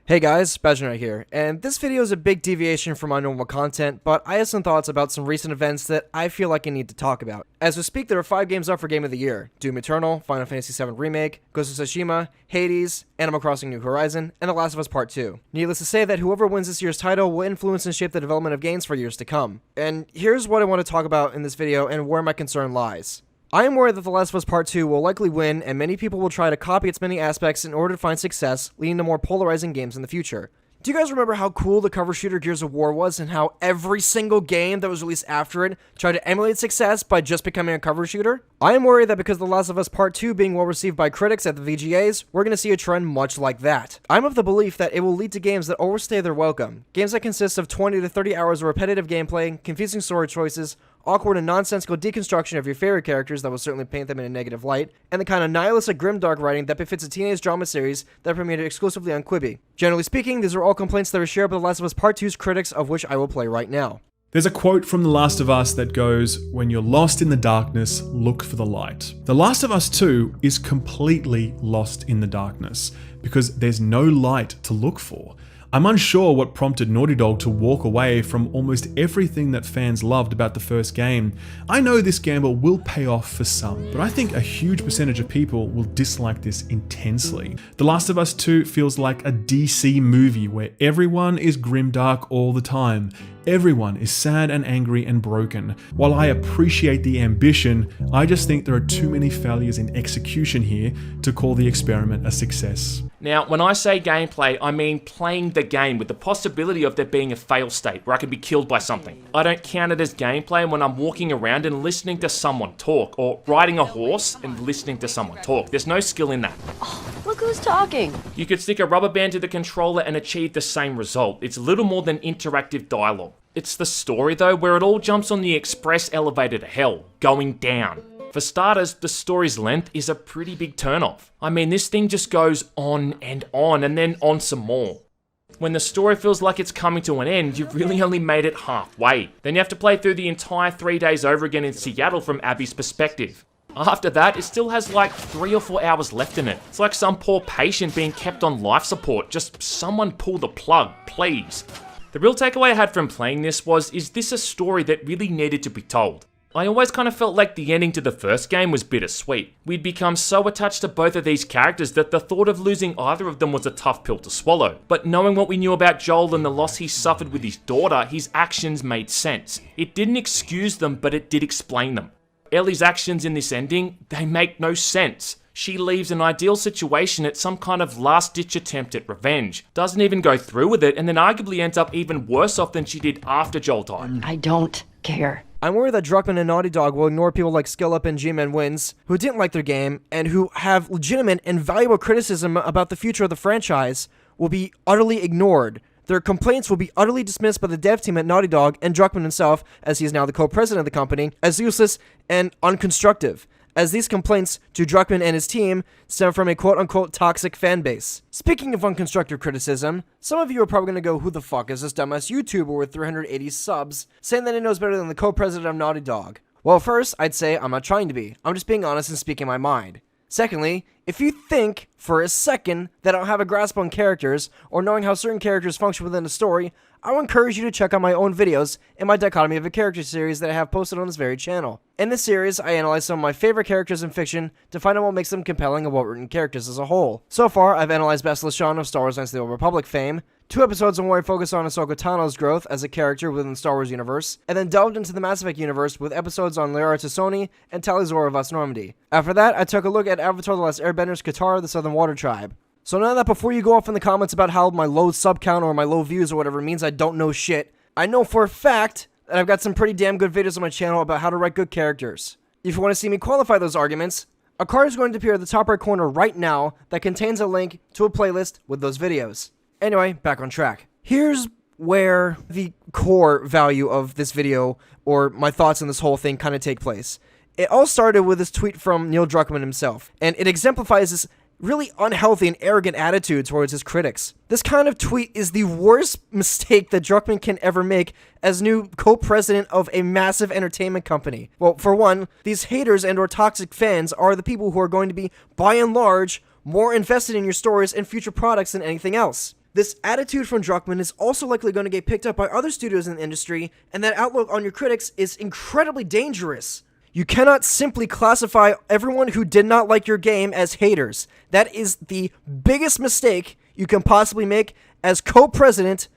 Hey guys, Badger here, and this video is a big deviation from my normal content, but I have some thoughts about some recent events that I feel like I need to talk about. As we speak, there are 5 games up for Game of the Year: Doom Eternal, Final Fantasy VII Remake, Ghost of Tsushima, Hades, Animal Crossing New Horizon, and The Last of Us Part 2. Needless to say that whoever wins this year's title will influence and shape the development of games for years to come. And here's what I want to talk about in this video and where my concern lies. I am worried that The Last of Us Part 2 will likely win, and many people will try to copy its many aspects in order to find success, leading to more polarizing games in the future. Do you guys remember how cool the cover shooter Gears of War was, and how every single game that was released after it tried to emulate success by just becoming a cover shooter? I am worried that because The Last of Us Part 2 being well received by critics at the VGAs, we're going to see a trend much like that. I'm of the belief that it will lead to games that overstay their welcome. Games that consist of 20 to 30 hours of repetitive gameplay, confusing story choices, awkward and nonsensical deconstruction of your favorite characters that will certainly paint them in a negative light, and the kind of nihilistic grimdark writing that befits a teenage drama series that premiered exclusively on Quibi. Generally speaking, these are all complaints that are shared by The Last of Us Part 2's critics, of which I will play right now. There's a quote from The Last of Us that goes, "When you're lost in the darkness, look for the light." The Last of Us 2 is completely lost in the darkness because there's no light to look for. I'm unsure what prompted Naughty Dog to walk away from almost everything that fans loved about the first game. I know this gamble will pay off for some, but I think a huge percentage of people will dislike this intensely. The Last of Us 2 feels like a DC movie where everyone is grimdark all the time. Everyone is sad and angry and broken. While I appreciate the ambition, I just think there are too many failures in execution here to call the experiment a success. Now, when I say gameplay, I mean playing the game with the possibility of there being a fail state where I could be killed by something. I don't count it as gameplay when I'm walking around and listening to someone talk, or riding a horse and listening to someone talk. There's no skill in that. Oh, look who's talking. You could stick a rubber band to the controller and achieve the same result. It's little more than interactive dialogue. It's the story though, where it all jumps on the express elevator to hell, going down. For starters, the story's length is a pretty big turnoff. I mean, this thing just goes on and then on some more. When the story feels like it's coming to an end, you've really only made it halfway. Then you have to play through the entire 3 days over again in Seattle from Abby's perspective. After that, it still has like 3 or 4 hours left in it. It's like some poor patient being kept on life support. Just someone pull the plug, please. The real takeaway I had from playing this was, is this a story that really needed to be told? I always kind of felt like the ending to the first game was bittersweet. We'd become so attached to both of these characters that the thought of losing either of them was a tough pill to swallow. But knowing what we knew about Joel and the loss he suffered with his daughter, his actions made sense. It didn't excuse them, but it did explain them. Ellie's actions in this ending, they make no sense. She leaves an ideal situation at some kind of last-ditch attempt at revenge, doesn't even go through with it, and then arguably ends up even worse off than she did after Joel died. I don't care. I'm worried that Druckmann and Naughty Dog will ignore people like SkillUp and G-Man Wins, who didn't like their game, and who have legitimate and valuable criticism about the future of the franchise, will be utterly ignored. Their complaints will be utterly dismissed by the dev team at Naughty Dog and Druckmann himself, as he is now the co-president of the company, as useless and unconstructive, as these complaints to Druckmann and his team stem from a quote-unquote toxic fanbase. Speaking of unconstructive criticism, some of you are probably going to go, who the fuck is this dumbass YouTuber with 380 subs, saying that he knows better than the co-president of Naughty Dog? Well, first, I'd say I'm not trying to be. I'm just being honest and speaking my mind. Secondly, if you think for a second that I don't have a grasp on characters, or knowing how certain characters function within a story, I would encourage you to check out my own videos in my Dichotomy of a Character series that I have posted on this very channel. In this series, I analyze some of my favorite characters in fiction to find out what makes them compelling and well-written characters as a whole. So far, I've analyzed Bastila Shan of Star Wars Knights of the Old Republic fame, 2 episodes on where I focus on Ahsoka Tano's growth as a character within the Star Wars universe, and then delved into the Mass Effect universe with episodes on Liara Tassoni and Tali'Zorah of Us Normandy. After that, I took a look at Avatar: The Last Airbender's Katara, the Southern Water Tribe. So now that before you go off in the comments about how my low sub count or my low views or whatever means I don't know shit, I know for a fact that I've got some pretty damn good videos on my channel about how to write good characters. If you want to see me qualify those arguments, a card is going to appear at the top right corner right now that contains a link to a playlist with those videos. Anyway, back on track. Here's where the core value of this video, or my thoughts on this whole thing, kind of take place. It all started with this tweet from Neil Druckmann himself, and it exemplifies this really unhealthy and arrogant attitude towards his critics. This kind of tweet is the worst mistake that Druckmann can ever make as new co-president of a massive entertainment company. Well, for one, these haters and or toxic fans are the people who are going to be, by and large, more invested in your stories and future products than anything else. This attitude from Druckmann is also likely going to get picked up by other studios in the industry, and that outlook on your critics is incredibly dangerous. You cannot simply classify everyone who did not like your game as haters. That is the biggest mistake you can possibly make as co-president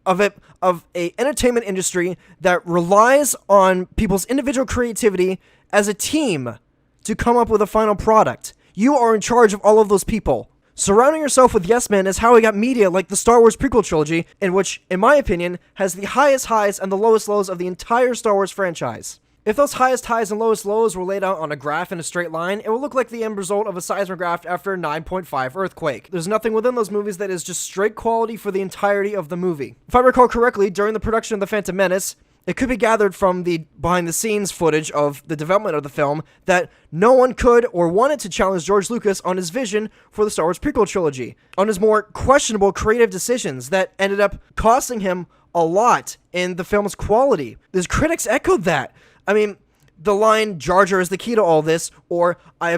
of a entertainment industry that relies on people's individual creativity as a team to come up with a final product. You are in charge of all of those people. Surrounding yourself with yes men is how we got media like the Star Wars prequel trilogy, in which, in my opinion, has the highest highs and the lowest lows of the entire Star Wars franchise. If those highest highs and lowest lows were laid out on a graph in a straight line, it would look like the end result of a seismograph after a 9.5 earthquake. There's nothing within those movies that is just straight quality for the entirety of the movie. If I recall correctly, during the production of The Phantom Menace, it could be gathered from the behind-the-scenes footage of the development of the film that no one could or wanted to challenge George Lucas on his vision for the Star Wars prequel trilogy, on his more questionable creative decisions that ended up costing him a lot in the film's quality. His critics echoed that. I mean, the line "Jar Jar is the key to all this," or I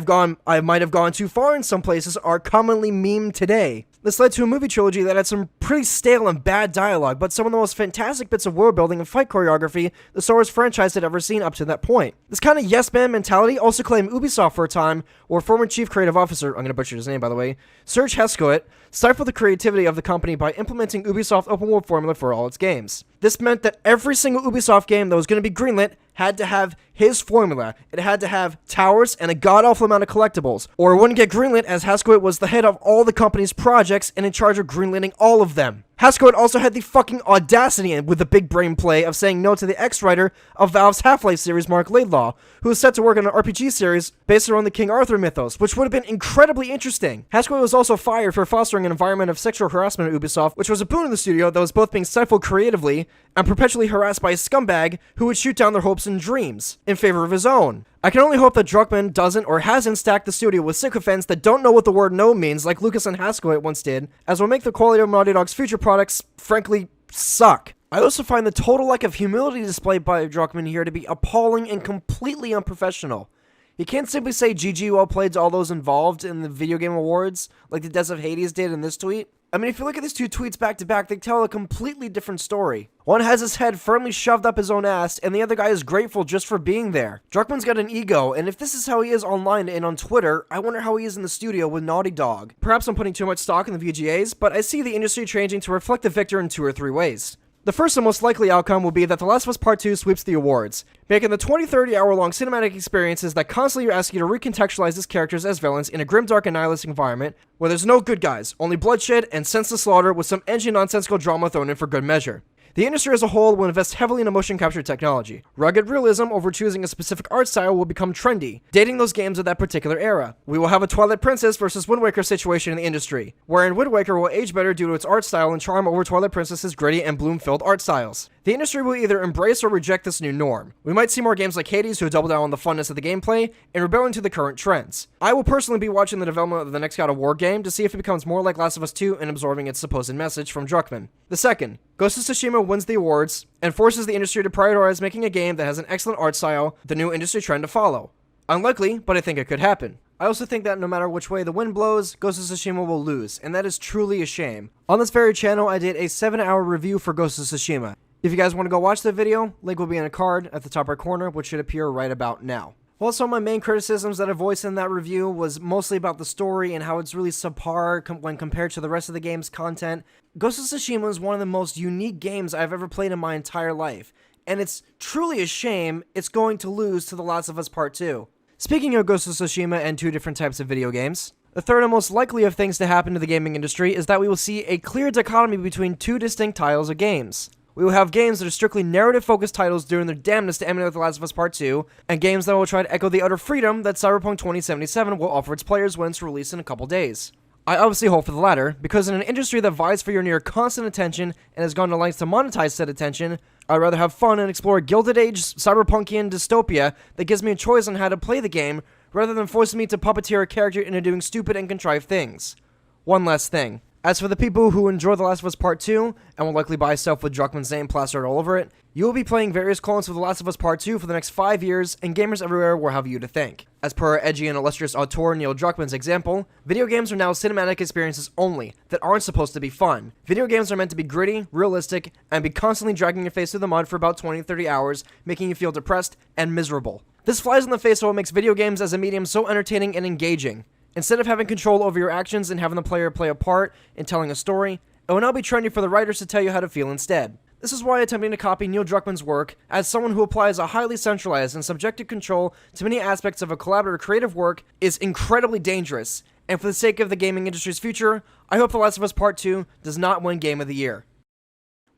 might have gone too far in some places," are commonly memed today. This led to a movie trilogy that had some pretty stale and bad dialogue, but some of the most fantastic bits of world building and fight choreography the Star Wars franchise had ever seen up to that point. This kind of yes-man mentality also claimed Ubisoft for a time, where former chief creative officer, I'm going to butcher his name by the way, Serge Heskowit, stifled the creativity of the company by implementing Ubisoft open world formula for all its games. This meant that every single Ubisoft game that was going to be greenlit had to have his formula. It had to have towers and a god-awful amount of collectibles, or it wouldn't get greenlit, as Heskowit was the head of all the company's projects and in charge of greenlighting all of them. Heskowit also had the fucking audacity with the big brain play of saying no to the ex-writer of Valve's Half-Life series, Mark Laidlaw, who was set to work on an RPG series based around the King Arthur mythos, which would have been incredibly interesting. Heskowit was also fired for fostering an environment of sexual harassment at Ubisoft, which was a boon in the studio that was both being stifled creatively and perpetually harassed by a scumbag who would shoot down their hopes and dreams in favor of his own. I can only hope that Druckmann doesn't or hasn't stacked the studio with sycophants that don't know what the word no means like Lucas and Heskowit once did, as will make the quality of Naughty Dog's future products, frankly, suck. I also find the total lack of humility displayed by Druckmann here to be appalling and completely unprofessional. He can't simply say GG well played to all those involved in the video game awards, like the Deaths of Hades did in this tweet. I mean, if you look at these two tweets back to back, they tell a completely different story. One has his head firmly shoved up his own ass, and the other guy is grateful just for being there. Druckmann's got an ego, and if this is how he is online and on Twitter, I wonder how he is in the studio with Naughty Dog. Perhaps I'm putting too much stock in the VGAs, but I see the industry changing to reflect the victor in 2 or 3 ways. The first and most likely outcome will be that The Last of Us Part 2 sweeps the awards, making the 20-30 hour-long cinematic experiences that constantly ask you to recontextualize these characters as villains in a grimdark and nihilistic environment where there's no good guys, only bloodshed and senseless slaughter with some edgy nonsensical drama thrown in for good measure. The industry as a whole will invest heavily in motion capture technology. Rugged realism over choosing a specific art style will become trendy, dating those games of that particular era. We will have a Twilight Princess versus Wind Waker situation in the industry, wherein Wind Waker will age better due to its art style and charm over Twilight Princess's gritty and bloom-filled art styles. The industry will either embrace or reject this new norm. We might see more games like Hades who double down on the funness of the gameplay and rebel into the current trends. I will personally be watching the development of the next God of War game to see if it becomes more like Last of Us 2 and absorbing its supposed message from Druckmann. The second, Ghost of Tsushima wins the awards and forces the industry to prioritize making a game that has an excellent art style, the new industry trend to follow. Unlikely, but I think it could happen. I also think that no matter which way the wind blows, Ghost of Tsushima will lose, and that is truly a shame. On this very channel, I did a 7-hour review for Ghost of Tsushima. If you guys want to go watch that video, link will be in a card at the top right corner, which should appear right about now. While some of my main criticisms that I voiced in that review was mostly about the story and how it's really subpar when compared to the rest of the game's content, Ghost of Tsushima is one of the most unique games I've ever played in my entire life, and it's truly a shame it's going to lose to The Last of Us Part 2. Speaking of Ghost of Tsushima and 2 different types of video games, the third and most likely of things to happen to the gaming industry is that we will see a clear dichotomy between 2 distinct titles of games. We will have games that are strictly narrative-focused titles doing their damnedest to emulate The Last of Us Part 2, and games that will try to echo the utter freedom that Cyberpunk 2077 will offer its players when it's released in a couple days. I obviously hope for the latter, because in an industry that vies for your near constant attention and has gone to lengths to monetize said attention, I'd rather have fun and explore a Gilded Age cyberpunkian dystopia that gives me a choice on how to play the game, rather than forcing me to puppeteer a character into doing stupid and contrived things. One last thing. As for the people who enjoy The Last of Us Part 2 and will likely buy stuff with Druckmann's name plastered all over it, you will be playing various clones of The Last of Us Part 2 for the next 5 years, and gamers everywhere will have you to thank. As per edgy and illustrious auteur Neil Druckmann's example, video games are now cinematic experiences only that aren't supposed to be fun. Video games are meant to be gritty, realistic, and be constantly dragging your face through the mud for about 20-30 hours, making you feel depressed and miserable. This flies in the face of what makes video games as a medium so entertaining and engaging. Instead of having control over your actions and having the player play a part in telling a story, it will now be trendy for the writers to tell you how to feel instead. This is why attempting to copy Neil Druckmann's work as someone who applies a highly centralized and subjective control to many aspects of a collaborative creative work is incredibly dangerous, and for the sake of the gaming industry's future, I hope The Last of Us Part 2 does not win Game of the Year.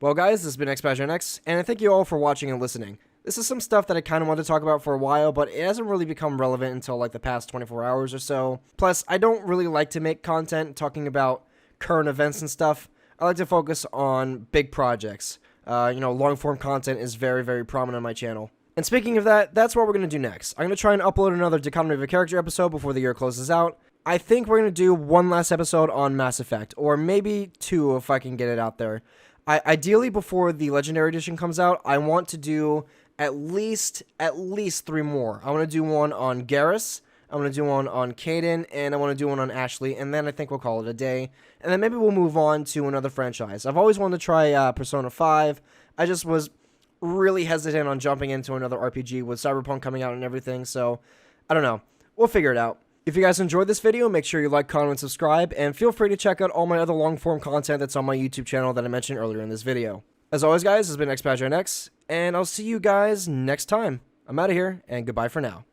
Well guys, this has been XPasionX, and I thank you all for watching and listening. This is some stuff that I kind of wanted to talk about for a while, but it hasn't really become relevant until like the past 24 hours or so. Plus, I don't really like to make content talking about current events and stuff. I like to focus on big projects. Long-form content is very, very prominent on my channel. And speaking of that, that's what we're going to do next. I'm going to try and upload another Dichotomy of a Character episode before the year closes out. I think we're going to do one last episode on Mass Effect, or maybe two if I can get it out there. Ideally, before the Legendary Edition comes out, I want to do at least 3 more. I want to do one on Garrus, I want to do one on Caden, and I want to do one on Ashley, and then I think we'll call it a day. And then maybe we'll move on to another franchise. I've always wanted to try Persona 5. I just was really hesitant on jumping into another RPG with Cyberpunk coming out and everything, so I don't know. We'll figure it out. If you guys enjoyed this video, make sure you like, comment, and subscribe, and feel free to check out all my other long-form content that's on my YouTube channel that I mentioned earlier in this video. As always, guys, this has been XPasionX, and I'll see you guys next time. I'm out of here, and goodbye for now.